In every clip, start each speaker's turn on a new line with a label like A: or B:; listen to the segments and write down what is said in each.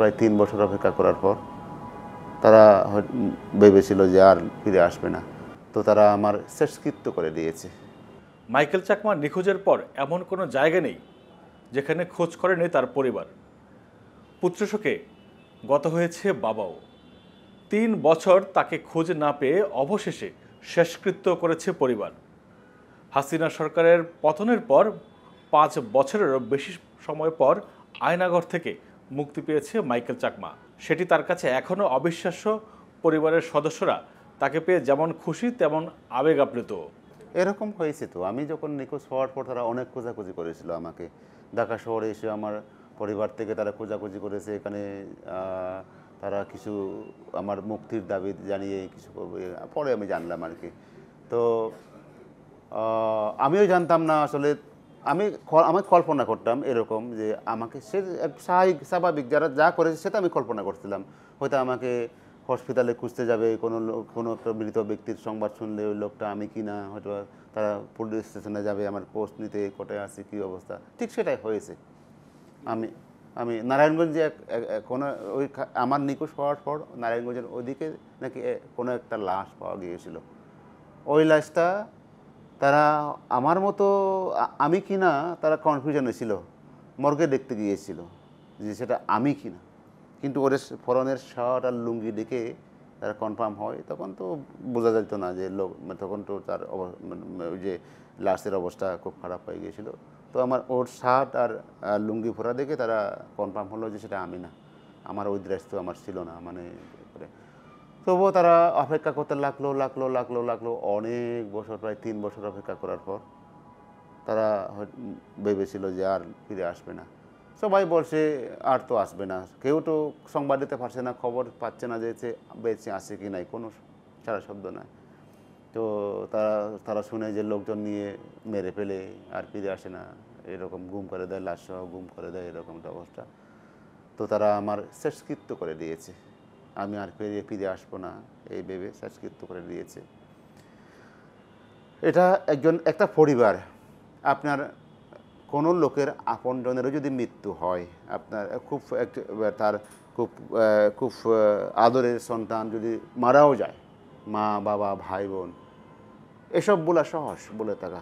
A: প্রায় 3 বছর অপেক্ষা করার পর তারা ভেবেছিল যে আর ফিরে আসবে না, তো তারা আমার শেষকৃত্য করে দিয়েছে।
B: মাইকেল চাকমা নিখোঁজের পর এমন কোনো জায়গা নেই যেখানে খোঁজ করেনি তার পরিবার। পুত্রশোকে গত হয়েছে বাবাও। 3 বছর তাকে খোঁজ না পেয়ে অবশেষে শেষকৃত্য করেছে পরিবার। হাসিনা সরকারের পতনের পর 5 বছরেরও বেশি সময় পর আয়নাঘর থেকে মুক্তি পেয়েছে মাইকেল চাকমা। সেটি তার কাছে এখনও অবিশ্বাস্য। পরিবারের সদস্যরা তাকে পেয়ে যেমন খুশি তেমন আবেগ আপ্লুত।
A: এরকম হয়েছে তো, আমি যখন নিখোঁজ হওয়ার পর তারা অনেক খোঁজাখুঁজি করেছিল আমাকে। ঢাকা শহরে এসে আমার পরিবার থেকে তারা খোঁজাখুঁজি করেছে। এখানে তারা কিছু আমার মুক্তির দাবি জানিয়ে কিছু করবে, পরে আমি জানলাম আর কি। তো আমিও জানতাম না আসলে। আমি কল্পনা করতাম এরকম যে আমাকে সে স্বাভাবিক যারা যা করেছে সেটা আমি কল্পনা করছিলাম। হয়তো আমাকে হসপিটালে খুঁজতে যাবে, কোনো একটা মৃত ব্যক্তির সংবাদ শুনলে ওই লোকটা আমি কি না, হয়তো তারা পুলিশ স্টেশনে যাবে আমার পোস্ট নিতে, কোথায় আছে কী অবস্থা। ঠিক সেটাই হয়েছে। আমি আমি নারায়ণগঞ্জে কোনো ওই আমার নিখোঁজ হওয়ার পর নারায়ণগঞ্জের ওদিকে নাকি কোনো একটা লাশ পাওয়া গিয়েছিল। ওই লাশটা তারা আমার মতো আমি কি না তারা কনফিউশনে ছিল, মর্গে দেখতে গিয়েছিল যে সেটা আমি কি না। কিন্তু ওদের ফরনের শার্ট আর লুঙ্গি দেখে তারা কনফার্ম হয়। তখন তো বোঝা যেত না যে লোক, তখন তো তার ওই যে লাশের অবস্থা খুব খারাপ হয়ে গিয়েছিল। তো আমার ওর শার্ট আর লুঙ্গি ফোরা দেখে তারা কনফার্ম হলো যে সেটা আমি না, আমার ওই ড্রেস তো আমার ছিল না। মানে তবুও তারা অপেক্ষা করতে লাগলো অনেক বছর, প্রায় 3 বছর অপেক্ষা করার পর তারা ভেবেছিল যে আর ফিরে আসবে না। সবাই বলছে আর তো আসবে না, কেউ তো সংবাদ দিতে পারছে না, খবর পাচ্ছে না যে বেঁচে আছে কি নাই, কোনো সারা শব্দ নাই। তো তারা শুনে যে লোকজন নিয়ে মেরে ফেলে, আর ফিরে আসে না, এরকম গুম করে দেয়, লাশ সহ গুম করে দেয়, এরকম একটা অবস্থা। তো তারা আমার শেষকৃত্য করে দিয়েছে, আমি আর ফিরে আসবো না এই ভেবে শেষকৃত্য করে দিয়েছে। এটা একটা পরিবার, আপনার কোনো লোকের আপনজনেরও যদি মৃত্যু হয়, আপনার তার খুব আদরের সন্তান যদি মারাও যায়, মা বাবা ভাই বোন, এসব বলা সহজ বলে থাকা।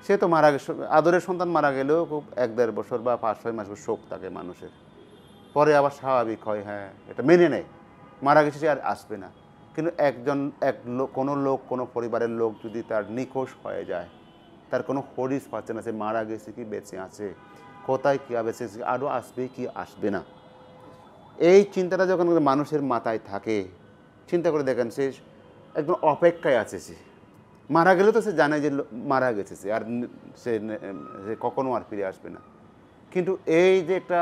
A: সে তো মারা গেছে, আদরের সন্তান মারা গেলেও খুব 1-1.5 বছর বা 5-6 মাস শোক থাকে মানুষের, পরে আবার স্বাভাবিক হয়, হ্যাঁ এটা মেনে নেয় মারা গেছে সে আর আসবে না। কিন্তু কোনো লোক, কোনো পরিবারের লোক যদি তার নিখোঁজ হয়ে যায়, তার কোনো হদিস পাচ্ছে না সে মারা গেছে কি বেঁচে আছে, কোথায় কী বেঁচে আছে, আরও আসবে কি আসবে না, এই চিন্তাটা যখন মানুষের মাথায় থাকে, চিন্তা করে দেখেন সে একদম অপেক্ষায় আছে। সে মারা গেলে তো সে জানে যে মারা গেছে সে, আর সে কখনো আর ফিরে আসবে না। কিন্তু এই যে একটা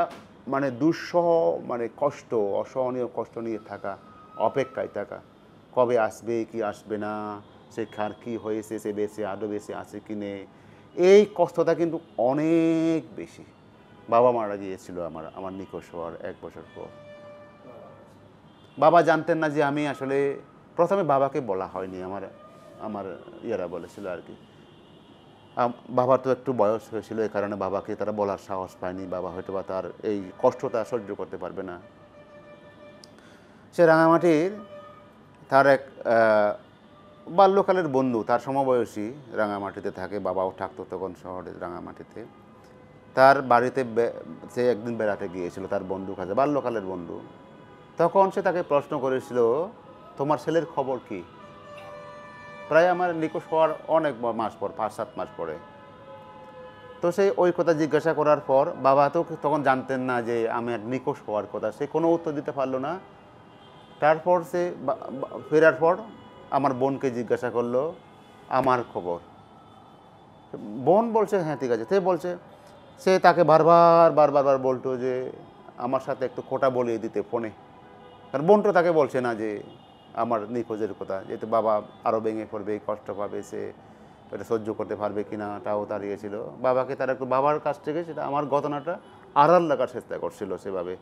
A: মানে দুঃসহ মানে কষ্ট, অসহনীয় কষ্ট নিয়ে থাকা, অপেক্ষায় থাকা, কবে আসবে কি আসবে না, সে কার কী হয়েছে, সে আদৌ বেঁচে আছে কি নেই, এই কষ্টটা কিন্তু অনেক বেশি। বাবা মারা গিয়েছিল আমার নিখোঁজ হওয়ার 1 বছর পর। বাবা জানতেন না যে আমি আসলে, প্রথমে বাবাকে বলা হয়নি, আমার ইয়েরা বলেছিল আর কি। বাবার তো একটু বয়স হয়েছিল, এই কারণে বাবাকে তারা বলার সাহস পায়নি, বাবা হয়তো বা তার এই কষ্টটা সহ্য করতে পারবে না। সে রাঙামাটির তার এক বাল্যকালের বন্ধু, তার সমবয়সী রাঙামাটিতে থাকে, বাবাও থাকতো তখন শহরে রাঙামাটিতে। তার বাড়িতে সে একদিন বেড়াতে গিয়েছিল তার বন্ধু কাছে, বাল্যকালের বন্ধু। তখন সে তাকে প্রশ্ন করেছিল, তোমার ছেলের খবর কি? প্রায় আমার নিখোঁজ হওয়ার অনেক মাস পর, 5-7 মাস পরে। তো সে ওই কথা জিজ্ঞাসা করার পর বাবা তো তখন জানতেন না যে আমার নিখোঁজ হওয়ার কথা, সে কোনো উত্তর দিতে পারলো না। তারপর সে ফেরার পর আমার বোনকে জিজ্ঞাসা করলো আমার খবর। বোন বলছে হ্যাঁ ঠিক আছে। সে তাকে বারবার বলতো যে আমার সাথে একটু কথা বলিয়ে দিতে ফোনে, কারণ বোন তো তাকে বলছে না যে আমার নিখোঁজের কথা, যেহেতু বাবা আরও ভেঙে পড়বে, কষ্ট পাবে, সে এটা সহ্য করতে পারবে কি না তাও দাঁড়িয়েছিল। বাবাকে তারা একটু বাবার কাছ থেকে সেটা আমার ঘটনাটা আড়াল রাখার চেষ্টা করছিল সেভাবে।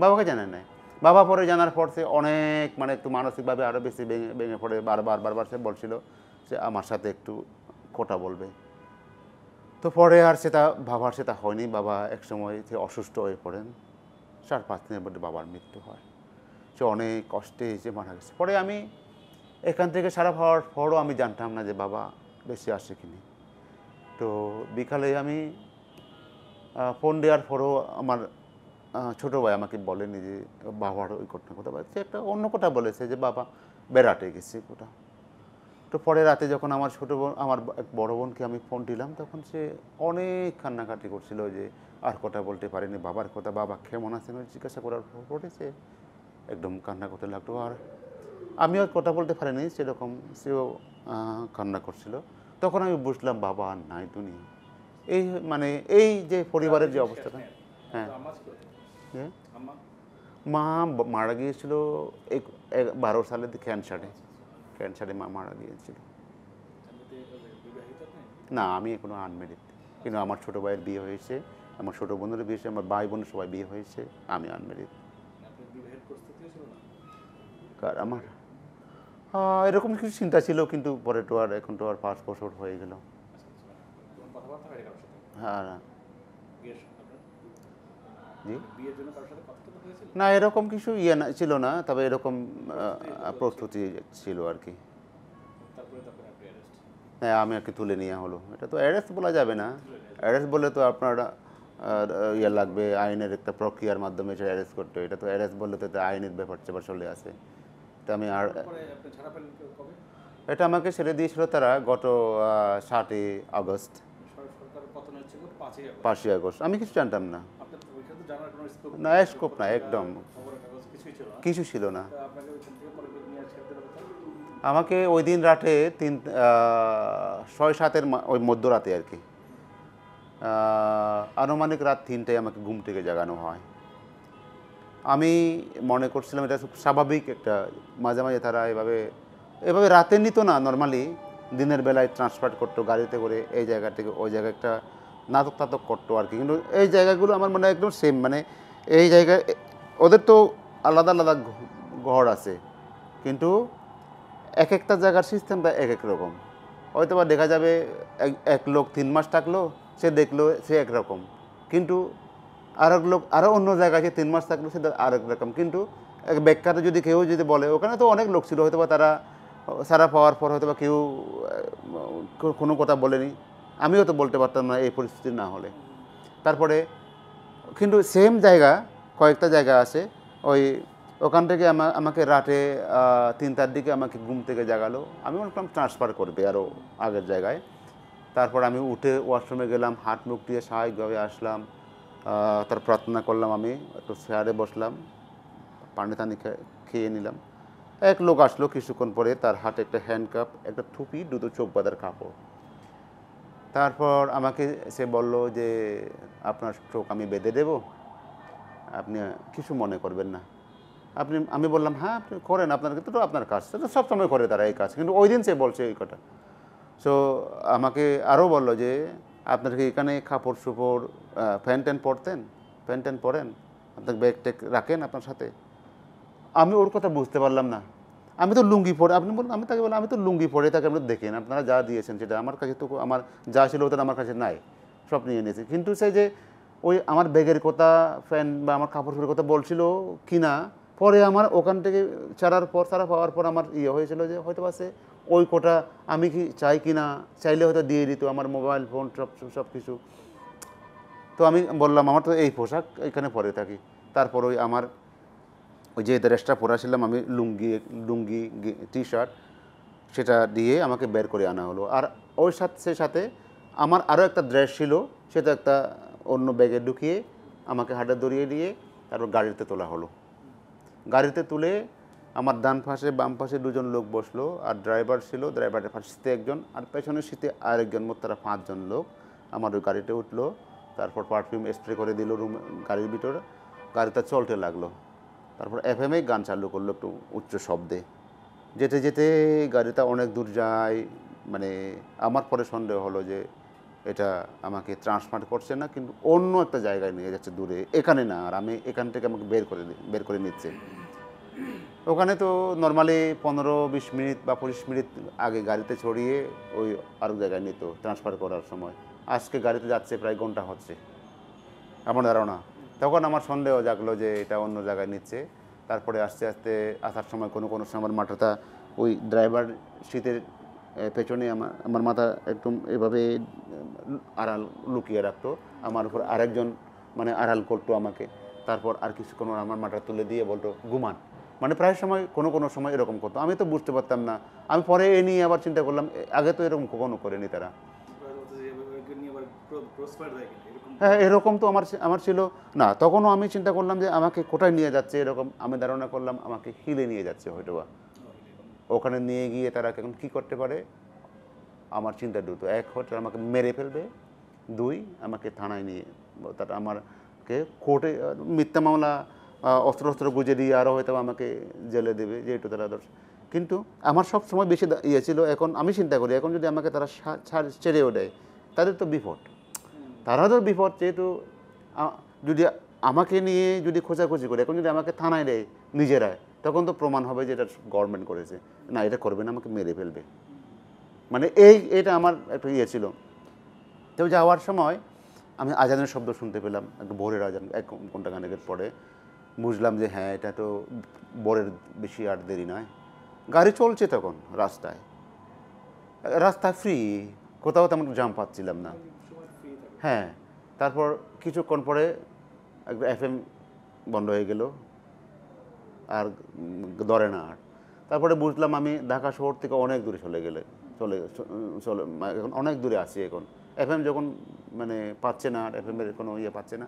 A: বাবাকে জানায় নাই। বাবা পরে জানার পর সে অনেক মানে একটু মানসিকভাবে আরও বেশি ভেঙে পড়ে বারবার সে বলছিল সে আমার সাথে একটু কথা বলবে। তো পরে আর সেটা বাবার সেটা হয়নি। বাবা একসময় অসুস্থ হয়ে পড়েন, 4-5 দিনের মধ্যে বাবার মৃত্যু হয়। সে অনেক কষ্টে যে মারা গেছে। পরে আমি এখান থেকে সারা হওয়ার পরও আমি জানতাম না যে বাবা বেঁচে আছে কি নেই। তো বিকালে আমি ফোন দেওয়ার পরও আমার ছোটো ভাই আমাকে বলেনি যে বাবার ওই ঘটনা কথা বলছে, একটা অন্য কথা বলেছে যে বাবা বেড়াতে গেছে কোথাও। তো পরে রাতে যখন আমার ছোটো বোন, আমার এক বড় বোনকে আমি ফোন দিলাম, তখন সে অনেক কান্নাকাটি করছিল যে আর কথা বলতে পারেনি বাবার কথা, বাবা কেমন আছেন জিজ্ঞাসা করার পরে সে একদম কান্না করতে লাগলো। আর আমিও কথা বলতে পারিনি সেরকম, সেও কান্না করছিল। তখন আমি বুঝলাম বাবা আর নাই দুনিয়া। এই মানে এই যে পরিবারের যে অবস্থাটা, হ্যাঁ, হ্যাঁ, মা মারা গিয়েছিল 12 সালে ক্যান্সারে মা মারা গিয়েছিল। না, আমি এখনো আনমেরিড, কিন্তু আমার ছোটো ভাইয়ের বিয়ে হয়েছে, আমার ছোটো বোনেরও বিয়ে হয়েছে, আমার ভাই বোনের সবাই বিয়ে হয়েছে, আমি আনমেরিড। কার আমার এরকম কিছু চিন্তা ছিল, কিন্তু পরে তো আর এখন তো আর 5 বছর হয়ে গেল। হ্যাঁ, জি, না এরকম কিছু না ছিল না, তবে এরকম প্রস্তুতি ছিল আর কি। হ্যাঁ, আমি আর কি তুলে নেওয়া হলো। এটা তো অ্যারেস্ট বলা যাবে না, অ্যারেস্ট বলে তো আপনার লাগবে, আইনের একটা প্রক্রিয়ার মাধ্যমে এটা অ্যারেস্ট করতে। এটা তো অ্যারেস্ট বললে তো এটা আইনের ব্যাপার চেপার চলে আসে। এটা আমি আর এটা আমাকে ছেড়ে দিয়েছিল তারা গত 7ই আগস্ট, 5ই আগস্ট। আমি কিছু জানতাম না, না স্কোপ না, একদম কিছু ছিল না। আমাকে ওই দিন রাতে 6-7-এর ওই মধ্যরাতে আর কি, আনুমানিক রাত 3টায় আমাকে ঘুম থেকে জাগানো হয়। আমি মনে করছিলাম এটা খুব স্বাভাবিক একটা, মাঝে মাঝে তারা এভাবে রাতে নিত না, নর্মালি দিনের বেলায় ট্রান্সফার করতো গাড়িতে করে এই জায়গা থেকে ওই জায়গায়, একটা নাটক টাটক করতো আর কি। কিন্তু এই জায়গাগুলো আমার মনে হয় একদম সেম, মানে এই জায়গায় ওদের তো আলাদা আলাদা ঘর আছে, কিন্তু এক একটা জায়গার সিস্টেমটা এক এক রকম। হয়তো বা দেখা যাবে এক লোক 3 মাস থাকলো, সে দেখলো সে একরকম, কিন্তু আর এক লোক আরও অন্য জায়গায় 3 মাস থাকলো সেটা আর এক রকম। কিন্তু এক ব্যাখ্যাটা যদি কেউ যদি বলে, ওখানে তো অনেক লোক ছিল, হয়তো বা তারা সারা পাওয়ার পর হয়তো বা কেউ কোনো কথা বলেনি, আমিও তো বলতে পারতাম না এই পরিস্থিতি না হলে। তারপরে কিন্তু সেম জায়গা কয়েকটা জায়গা আছে, ওখান থেকে আমাকে রাতে 3টার দিকে আমাকে ঘুম থেকে জাগালো। আমি বললাম ট্রান্সফার করবে আরও আগের জায়গায়। তারপর আমি উঠে ওয়াশরুমে গেলাম, হাত মুখ দিয়ে স্বাভাবিকভাবে আসলাম, তার প্রার্থনা করলাম, আমি একটু চেয়ারে বসলাম, পানি টানি খেয়ে নিলাম। এক লোক আসলো কিছুক্ষণ পরে, তার হাতে একটা হ্যান্ডকাপ, একটা টুপি, 2টো চোখ বাঁধার কাপড়। তারপর আমাকে সে বলল যে আপনার চোখ আমি বেঁধে দেব, আপনি কিছু মনে করবেন না। আমি বললাম হ্যাঁ আপনি করেন, আপনার কিন্তু তো আপনার কাজ, তো সবসময় করে তারা এই কাজ, কিন্তু ওই দিন সে বলছে এই কথা। সো আমাকে আরও বললো যে আপনার কি এখানে কাপড় চোপড় প্যান্ট ট্যান্ট পরেন, আপনার ব্যাগ ট্যাগ রাখেন আপনার সাথে। আমি ওর কথা বুঝতে পারলাম না, আমি তো লুঙ্গি পরে, আপনি বলুন, আমি তাকে বললাম আমি তো লুঙ্গি পরে তাকে, আপনি দেখেন আপনারা যা দিয়েছেন সেটা আমার কাছে তো, আমার যা ছিল ওটা আমার কাছে নাই, সব নিয়ে নিয়েছি। কিন্তু সেই যে ওই আমার ব্যাগের কথা, প্যান্ট বা আমার কাপড় চোপড়ের কথা বলছিল কি না, পরে আমার ওখান থেকে সারা পাওয়ার পর আমার হয়েছিল যে হয়তো বা সে ওই কোটা আমি কি চাই কি না, চাইলে হয়তো দিয়ে দিত আমার মোবাইল ফোন সব কিছু। তো আমি বললাম আমার তো এই পোশাক এখানে পরে থাকি। তারপর ওই যে ড্রেসটা পরেছিলাম আমি, লুঙ্গি টি শার্ট, সেটা দিয়ে আমাকে বের করে আনা হলো। আর ওই সাথে আমার আরও একটা ড্রেস ছিল, সেটা একটা অন্য ব্যাগে ঢুকিয়ে আমাকে হাতে ধরিয়ে দিয়ে তারপর গাড়িতে তোলা হলো। গাড়িতে তুলে আমার ডান পাশে বাম পাশে 2জন লোক বসলো, আর ড্রাইভার ছিল, ড্রাইভারের পাশে সিটে একজন, আর পেছনের সিটে আরেকজন, মোট তারা 5 জন লোক আমার ওই গাড়িতে উঠলো। তারপর পারফিউম স্প্রে করে দিল গাড়ির ভিতরে, গাড়িটা চলতে লাগলো। তারপর এফএমে গান চালু করলো একটু উচ্চ শব্দে। যেতে যেতে গাড়িটা অনেক দূর যায়, মানে আমার পরে সন্দেহ হলো যে এটা আমাকে ট্রান্সফার করছে না, কিন্তু অন্য একটা জায়গায় নিয়ে যাচ্ছে দূরে, এখানে না, আর আমি এখান থেকে আমাকে বের করে নিচ্ছে। ওখানে তো নর্মালি 15-20 মিনিট বা 25 মিনিট আগে গাড়িতে ছড়িয়ে ওই আরও জায়গায় নিত ট্রান্সফার করার সময়। আজকে গাড়িতে যাচ্ছে প্রায় ঘন্টা হচ্ছে আমার ধারণা। তখন আমার সন্দেহ জাগলো যে এটা অন্য জায়গায় নিচ্ছে। তারপরে আস্তে আস্তে আসার সময় কোনো কোনো সময় আমার মাথাটা ওই ড্রাইভার সিটের পেছনে আমার মাথা একদম এভাবে আড়াল লুকিয়ে রাখতো, আমার উপর আরেকজন মানে আড়াল করতো আমাকে। তারপর আর কিছুক্ষণ আমার মাথা তুলে দিয়ে বলতো ঘুমান, মানে প্রায় সময় কোনো কোনো সময় এরকম করতো। আমি তো বুঝতে পারতাম না। আমি পরে এ নিয়ে আবার চিন্তা করলাম, আগে তো এরকম কখনো করেনি তারা। হ্যাঁ, এরকম তো আমার ছিল না। তখনও আমি চিন্তা করলাম যে আমাকে কোথায় নিয়ে যাচ্ছে, এরকম আমি ধারণা করলাম আমাকে হিলে নিয়ে যাচ্ছে হয়তো বা। ওখানে নিয়ে গিয়ে তারা এখন কী করতে পারে আমার চিন্তা দুটো, এক হচ্ছে আমাকে মেরে ফেলবে, দুই আমাকে থানায় নিয়ে তারা আমাকে কোর্টে মিথ্যা মামলা অস্ত্র গুজে দিয়ে আরও হয়তো আমাকে জেলে দেবে, যেহেতু তারা কিন্তু আমার সব সময় বেশি ইয়ে ছিল। এখন আমি চিন্তা করি এখন যদি আমাকে তারা ছেড়েও দেয় তাদের তো বিপদ, তারাও বিপদ। যেহেতু যদি আমাকে নিয়ে যদি খোঁজাখুঁজি করে এখন যদি আমাকে থানায় দেয় নিজেরাই, তখন তো প্রমাণ হবে যে এটা গভর্নমেন্ট করেছে, না এটা করবে না, আমাকে মেরে ফেলবে। মানে এটা আমার একটা ইয়ে ছিল। তো যাওয়ার সময় আমি আজানের শব্দ শুনতে পেলাম, একটা ভোরের আজান, 1 ঘন্টা খানেকের পরে বুঝলাম যে হ্যাঁ এটা তো ভোরের বেশি আর দেরি নয়। গাড়ি চলছে তখন রাস্তা ফ্রি, কোথাও তেমন জাম পাচ্ছিলাম না। হ্যাঁ, তারপর কিছুক্ষণ পরে একটা FM বন্ধ হয়ে গেল, আর ধরে না। আর তারপরে বুঝলাম আমি ঢাকা শহর থেকে অনেক দূরে চলে এখন অনেক দূরে আছি। এখন FM যখন মানে পাচ্ছে না, আর FM এর কোনো ইয়ে পাচ্ছে না।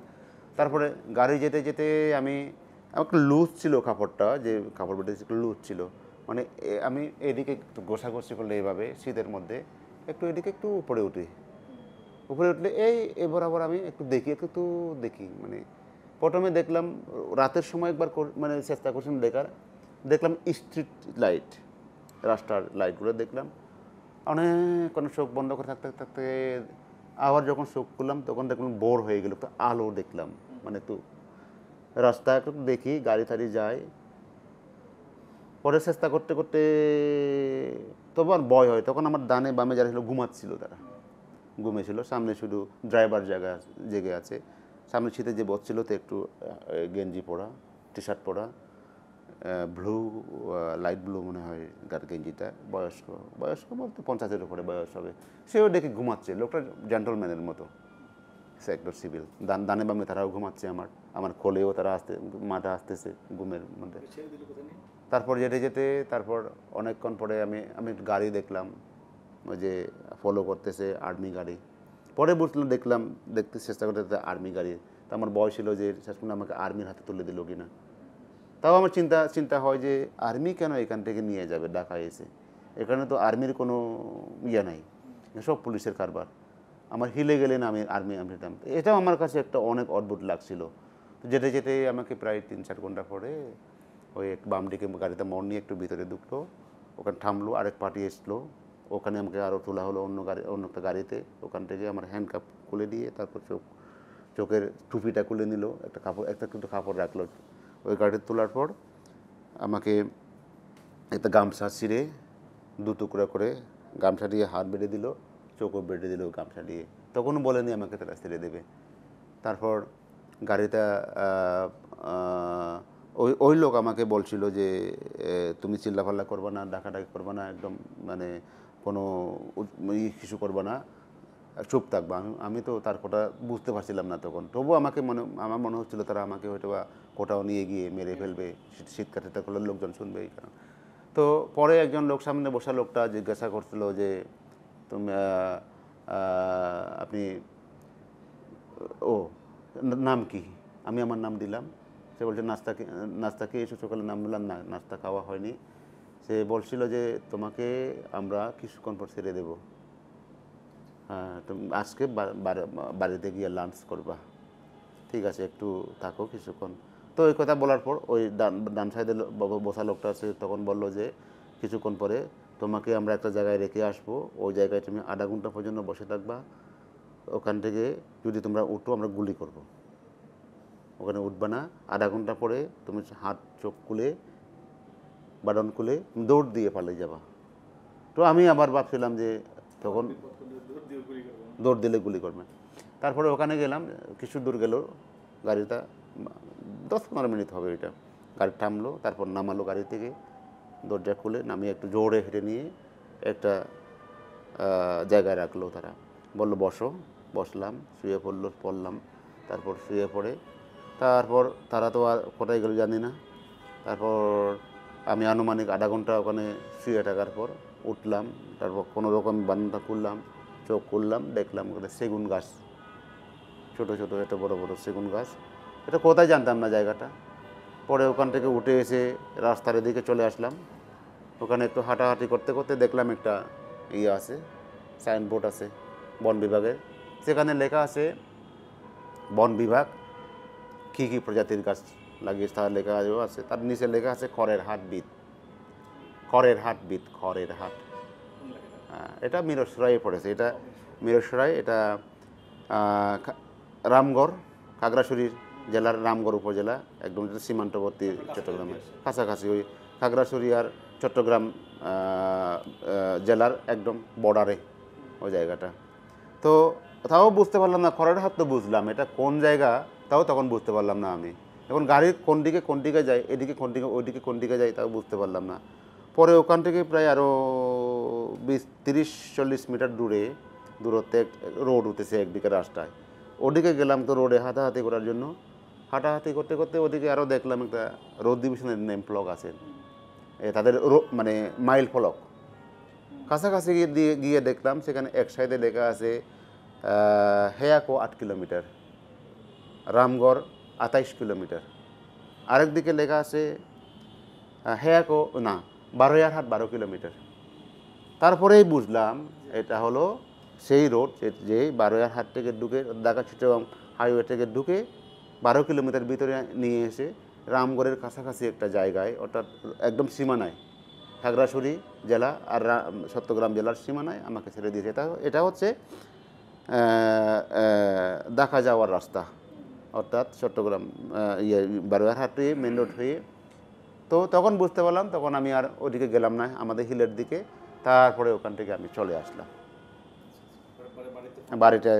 A: তারপরে গাড়ি যেতে যেতে আমার একটু লুজ ছিল কাপড়টা, যে কাপড় বেঁধেছি একটু লুজ ছিল, মানে আমি এদিকে একটু ঘষাঘষি করলে এইভাবে শীতের মধ্যে একটু এদিকে একটু উপরে উঠলে এই বরাবর আমি একটু দেখি মানে প্রথমে দেখলাম রাতের সময় একবার মানে চেষ্টা করছিলাম দেখলাম স্ট্রিট লাইট, রাস্তার লাইটগুলো দেখলাম। অনেক চোখ বন্ধ করে থাকতে থাকতে আবার যখন চোখ খুললাম তখন দেখলাম বোর হয়ে গেল, তো আলো দেখলাম, মানে একটু রাস্তা একটু দেখি গাড়ি টাড়ি যায়। পরে চেষ্টা করতে করতে তবু আর ভয় হয়। তখন আমার ডানে বামে যারা ছিল ঘুমাচ্ছিল, তারা ঘুমেছিল, সামনে শুধু ড্রাইভার জেগে আছে। সামনে শীতে যে বসছিল তো একটু গেঞ্জি পরা, টি শার্ট পরা, ব্লু লাইট ব্লু মনে হয় তার গেঞ্জিটা, বয়স্ক বলতে 50-এর উপরে বয়স হবে। সেও দেখে ঘুমাচ্ছে, লোকটা জেন্টলম্যানের মতো, সে একদম সিভিল। ডানে বামে তারাও ঘুমাচ্ছে, আমার কোলেও তারা মাথা আসতেছে ঘুমের মধ্যে। তারপর যেতে যেতে তারপর অনেকক্ষণ পরে আমি গাড়ি দেখলাম, ওই যে ফলো করতেছে আর্মি গাড়ি। পরে দেখতে চেষ্টা করতে আর্মি গাড়ি। তো আমার ভয় ছিল যে শেষ পর্যন্ত আমাকে আর্মির হাতে তুলে দিল কিনা। তাও আমার চিন্তা হয় যে আর্মি কেন এখান থেকে নিয়ে যাবে ঢাকায় এসে, এখানে তো আর্মির কোনো ইয়ে নাই, সব পুলিশের কারবার। আমার হিলে গেলে না আমি আর্মি নিতাম। এটাও আমার কাছে একটা অনেক অদ্ভুত লাগছিল। তো যেতে যেতে আমাকে প্রায় 3-4 ঘন্টা পরে ওই বাম দিকে গাড়িতে মোড় নিয়ে একটু ভিতরে ঢুকলো, ওখানে থামলো, আরেক পার্টি এসলো, ওখানে আমাকে আরও তোলা হলো অন্য একটা গাড়িতে। ওখান থেকে আমার হ্যান্ডকাপ খুলে দিয়ে তারপর চোখের টুপিটা খুলে নিল, একটা কাপড় রাখলো। ওই গাড়িতে তোলার পর আমাকে একটা গামছা ছিঁড়ে 2 টুকরা করে গামছা দিয়ে হাত বেঁধে দিল, চোখও বেঁধে দিল গামছা দিয়ে। তখনও বলেনি আমাকে তারা ছেড়ে দেবে। তারপর গাড়িটা ওই লোক আমাকে বলছিল যে তুমি চিল্লাফাল্লা করবে না, ডাকাডাকি করবে না, একদম মানে কোনো কিছু করবে না, চুপ থাকবা। আমি তো তার কথা বুঝতে পারছিলাম না তখন। তবুও আমার মনে হচ্ছিল তারা আমাকে হয়তো বা কোথাও নিয়ে গিয়ে মেরে ফেলবে, চিৎকার করলে লোকজন শুনবে এই কারণ। তো পরে একজন লোক, সামনে বসা লোকটা জিজ্ঞাসা করছিল যে তুমি আপনি নাম কি? আমি আমার নাম দিলাম। সে বলছে নাস্তা খেয়ে এসে সকালে নাম দিলাম, না নাস্তা খাওয়া হয়নি। সে বলছিল যে তোমাকে আমরা কিছুক্ষণ পর ছেড়ে দেবো, হ্যাঁ তুমি আজকে বাড়িতে গিয়ে লাঞ্চ করবা, ঠিক আছে একটু থাকো কিছুক্ষণ। তো ওই কথা বলার পর ওই ডান সাইডে বসা লোকটা আছে তখন বলল যে কিছুক্ষণ পরে তোমাকে আমরা একটা জায়গায় রেখে আসবো, ওই জায়গায় তুমি আধা ঘন্টা পর্যন্ত বসে থাকবা, ওখান থেকে যদি তোমরা উঠো আমরা গুলি করব। ওখানে উঠবা না, আধা ঘন্টা পরে তুমি হাত চোখ খুলে বাটন খুলে দৌড় দিয়ে পালিয়ে যাবা। তো আমি আবার ভাবছিলাম যে তখন দৌড় দিলে গুলি করবে। তারপরে ওখানে গেলাম, কিছু দূর গেল গাড়িটা, 10-15 মিনিট হবে এটা, গাড়ি থামলো, তারপর নামালো গাড়ি থেকে, দরজা খুলে নামিয়ে একটু জোরে হেঁটে নিয়ে একটা জায়গায় রাখলো তারা, বললো বসো, বসলাম, শুয়ে পড়লাম, তারপর শুয়ে পড়ে তারপর তারা তো আর কোথায় গেল জানি না। তারপর আমি আনুমানিক আধা ঘন্টা ওখানে শুয়ে থাকার পর উঠলাম, তারপর কোনো রকম বান্নাটা খুললাম, চোখ খুললাম, দেখলাম ওখানে সেগুন গাছ, ছোটো ছোটো একটা বড় বড় সেগুন গাছ। এটা কোথায় জানতাম না জায়গাটা। পরে ওখান থেকে উঠে এসে রাস্তার এদিকে চলে আসলাম, ওখানে একটু হাঁটাহাঁটি করতে করতে দেখলাম একটা ইয়ে আছে, সাইনবোর্ড আছে বন বিভাগের, সেখানে লেখা আছে বন বিভাগ কী কী প্রজাতির গাছ লাগিয়েছে তার লেখা আছে, তার নিচে লেখা আছে খড়ের হাট বিদ, খড়ের হাট বিদ, খড়ের হাট। এটা মিরসরাইয়ে পড়েছে, এটা মিরসরাই, এটা রামগড়, খাগড়াছড়ির জেলার রামগড় উপজেলা, একদম সীমান্তবর্তী চট্টগ্রামের কাছাকাছি, ওই খাগড়াছড়ি আর চট্টগ্রাম জেলার একদম বর্ডারে ওই জায়গাটা। তো তাও বুঝতে পারলাম না, খড়ের হাট তো বুঝলাম, এটা কোন জায়গা তাও তখন বুঝতে পারলাম না আমি। এখন গাড়ির কোন দিকে যায়, এদিকে কোন দিকে ওইদিকে কোন দিকে যায় তাও বুঝতে পারলাম না। পরে ওখান থেকে প্রায় আরও 30-40 মিটার দূরত্বে রোড উঠেছে একদিকে রাস্তায়, ওদিকে গেলাম তো রোডে হাঁটাহাঁটি করার জন্য। হাঁটাহাঁটি করতে করতে ওদিকে আরও দেখলাম একটা রোড ডিভিশনের নেম ফলক আছে, তাদের মানে মাইল ফলক। কাছাকাছি গিয়ে দেখলাম সেখানে এক সাইডে লেখা আছে হেয়াকো 8 কিলোমিটার, রামগড় 28 কিলোমিটার, আরেক দিকে লেখা আছে হেয়াকো না বারোয়ারহাট 12 কিলোমিটার। তারপরেই বুঝলাম এটা হলো সেই রোড যে বারোয়ারহাট থেকে ঢুকে ঢাকা চিটাগং হাইওয়ে থেকে ঢুকে 12 কিলোমিটার ভিতরে নিয়ে এসে রামগড়ের কাছাকাছি একটা জায়গায়, অর্থাৎ একদম সীমানায়, খাগড়াছড়ি জেলা আর চট্টগ্রাম জেলার সীমানায় আমাকে ছেড়ে দিয়েছে। এটা হচ্ছে ঢাকা যাওয়ার রাস্তা, অর্থাৎ চট্টগ্রাম বারোয়ারহাট হয়ে মেন রোড হয়ে। তো তখন বুঝতে পারলাম, তখন আমি আর ওদিকে গেলাম না, আমাদের হিলের দিকে। তারপরে ওখান থেকে আমি চলে আসলাম বাড়িতে,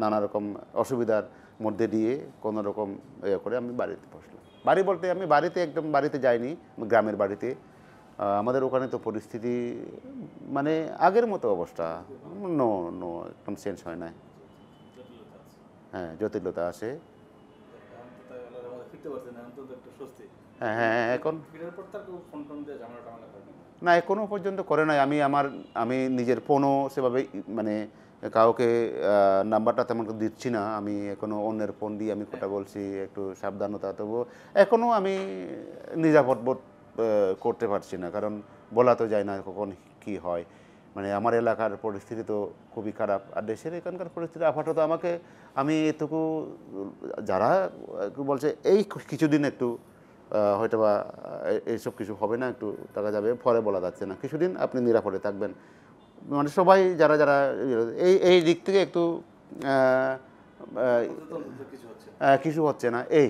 A: নানা রকম অসুবিধার মধ্যে দিয়ে কোনো রকম ইয়ে করে আমি বাড়িতে বসলাম। বাড়ি বলতে আমি একদম বাড়িতে যাইনি, গ্রামের বাড়িতে। আমাদের ওখানে তো পরিস্থিতি মানে আগের মতো অবস্থা, নো নো একদম চেঞ্জ হয় না। হ্যাঁ, জটিলতা আছে। হ্যাঁ হ্যাঁ, এখন না, এখনও পর্যন্ত করে নাই। আমি নিজের ফোনও সেভাবে মানে কাউকে নাম্বারটা তেমন দিচ্ছি না, আমি এখনও অন্যের ফোন দিয়ে আমি কথা বলছি, একটু সাবধানতা। তবু এখনও আমি নিরাপদ বোধ করতে পারছি না, কারণ বলা তো যায় না কখন কি হয়। মানে আমার এলাকার পরিস্থিতি তো খুবই খারাপ, আর দেশের এখানকার পরিস্থিতি আপাতত আমি এটুকু, যারা বলছে এই কিছুদিন একটু হয়তো বা এইসব কিছু হবে না, একটু টাকা যাবে, পরে বলা যাচ্ছে না, কিছুদিন আপনি নিরাপদে থাকবেন। মানে সবাই যারা যারা এই দিক থেকে একটু কিছু হচ্ছে না, এই